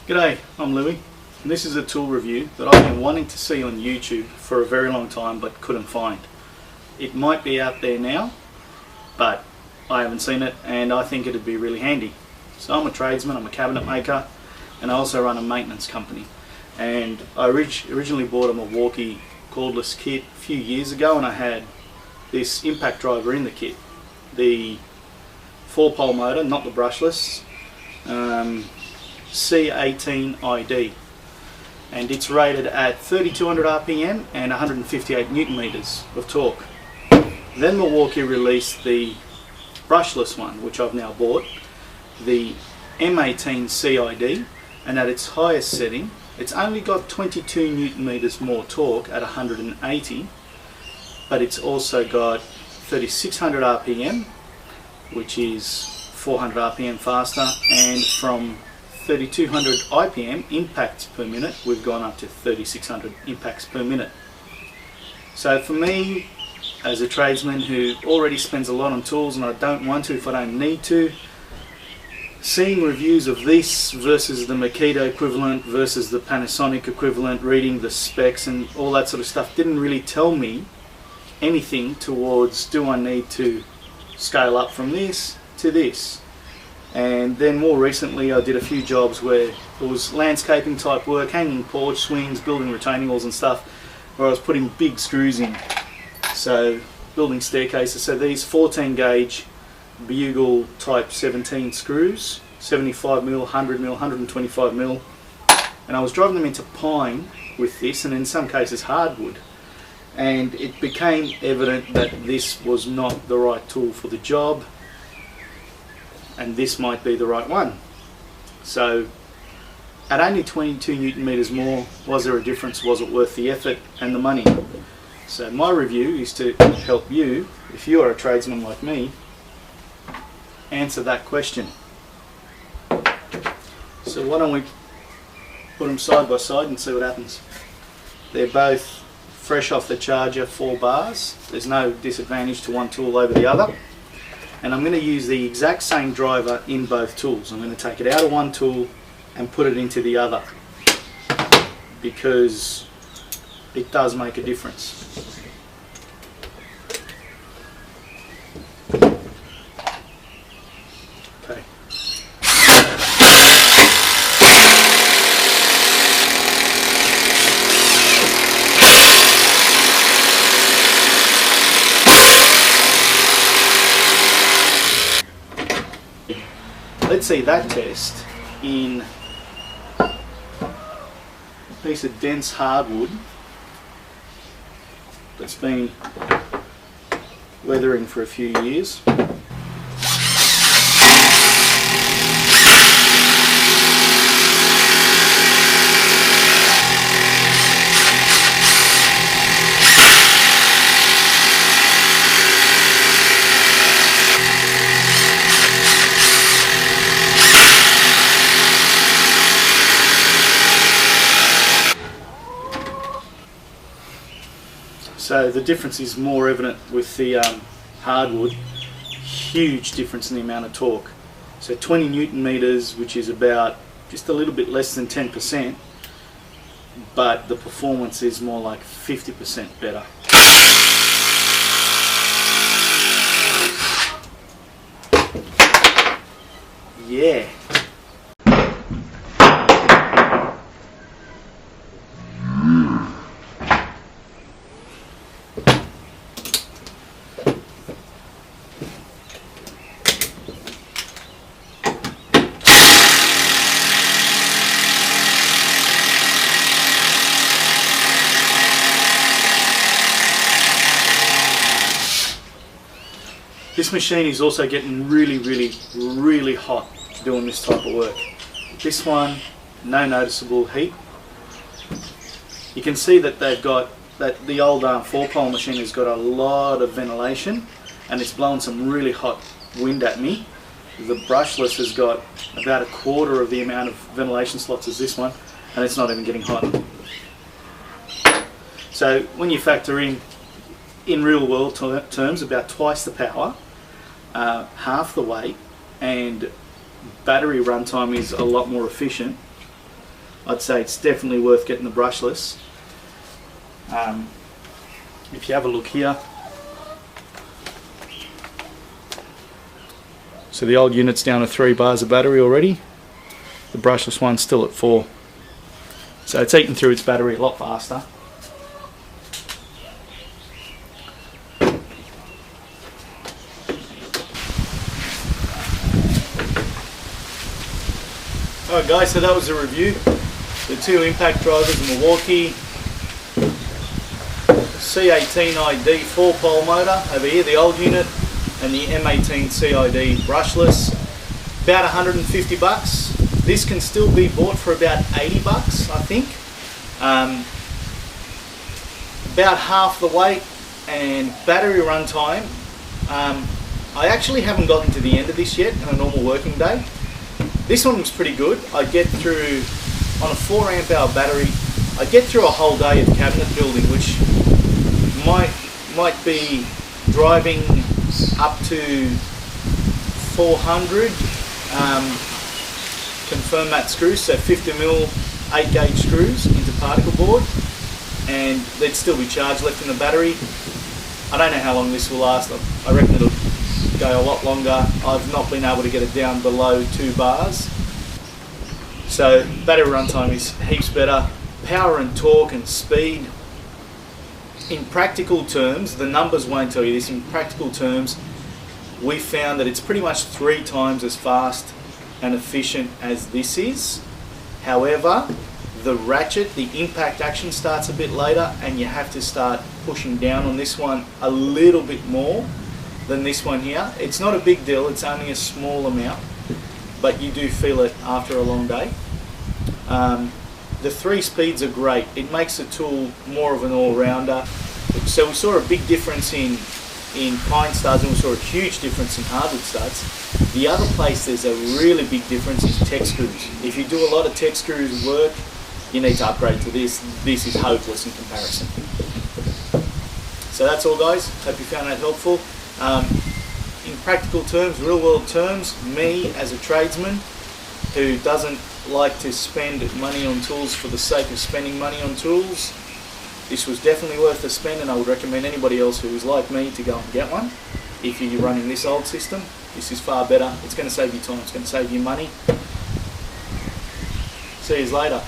G'day, I'm Louie, and this is a tool review that I've been wanting to see on YouTube for a very long time but couldn't find. It might be out there now, but I haven't seen it and I think it'd be really handy. So I'm a tradesman, I'm a cabinet maker, and I also run a maintenance company. And I originally bought a Milwaukee cordless kit a few years ago, and I had this impact driver in the kit. The 4-pole motor, not the brushless, C18 ID, and it's rated at 3200 RPM and 158 Newton meters of torque. Then Milwaukee released the brushless one, which I've now bought, the M18 CID, and at its highest setting it's only got 22 Newton meters more torque at 180, but it's also got 3600 RPM, which is 400 RPM faster, and from 3200 IPM impacts per minute we've gone up to 3600 impacts per minute. So for me, as a tradesman who already spends a lot on tools and I don't want to if I don't need to, seeing reviews of this versus the Makita equivalent versus the Panasonic equivalent, reading the specs and all that sort of stuff didn't really tell me anything towards, do I need to scale up from this to this? And then more recently I did a few jobs where it was landscaping type work, hanging porch swings, building retaining walls and stuff, where I was putting big screws in. So building staircases, so these 14 gauge bugle type 17 screws, 75mm, 100mm, 125mm, and I was driving them into pine with this, and in some cases hardwood, and it became evident that this was not the right tool for the job, and this might be the right one. So at only 22 Newton meters more, was there a difference? Was it worth the effort and the money? So my review is to help you, if you are a tradesman like me, answer that question. So why don't we put them side by side and see what happens. They're both fresh off the charger, 4 bars. There's no disadvantage to one tool over the other. And I'm going to use the exact same driver in both tools. I'm going to take it out of one tool and put it into the other, because it does make a difference. Okay. Let's see that test in a piece of dense hardwood that's been weathering for a few years. So the difference is more evident with the hardwood. Huge difference in the amount of torque. So 20 Newton meters, which is about just a little bit less than 10%, but the performance is more like 50% better. Yeah. This machine is also getting really hot doing this type of work. This one, no noticeable heat. You can see that they've got, that the old 4-pole machine has got a lot of ventilation and it's blowing some really hot wind at me. The brushless has got about a quarter of the amount of ventilation slots as this one, and it's not even getting hot. So when you factor in real world terms, about twice the power, half the weight, and battery runtime is a lot more efficient, I'd say it's definitely worth getting the brushless. If you have a look here, so the old unit's down to 3 bars of battery already. The brushless one's still at 4. So it's eating through its battery a lot faster. Alright guys, so that was the review. The 2 impact drivers, the Milwaukee C18 ID 4-pole motor over here, the old unit, and the M18 CID brushless. About 150 bucks. This can still be bought for about 80 bucks, I think. About half the weight and battery run time. I actually haven't gotten to the end of this yet on a normal working day. This one was pretty good. I get through, on a 4 amp hour battery, I get through a whole day of cabinet building, which might be driving up to 400 confirm mat screws, so 50mm 8-gauge screws into particle board, and there'd still be charge left in the battery. I don't know how long this will last. I reckon it'll go a lot longer. I've not been able to get it down below 2 bars. So battery runtime is heaps better. Power and torque and speed. In practical terms, the numbers won't tell you this, in practical terms, we found that it's pretty much 3 times as fast and efficient as this is. However, the ratchet, the impact action starts a bit later, and you have to start pushing down on this one a little bit more than this one here. It's not a big deal, it's only a small amount, but you do feel it after a long day. The 3 speeds are great. It makes the tool more of an all-rounder. So we saw a big difference in pine studs, and we saw a huge difference in hardwood studs. The other place there's a really big difference is tech screws. If you do a lot of tech screws work, you need to upgrade to this. This is hopeless in comparison. So that's all guys, hope you found that helpful. In practical terms, real world terms, me as a tradesman who doesn't like to spend money on tools for the sake of spending money on tools, this was definitely worth the spend, and I would recommend anybody else who is like me to go and get one. If you're running this old system, this is far better. It's going to save you time, it's going to save you money. See you later.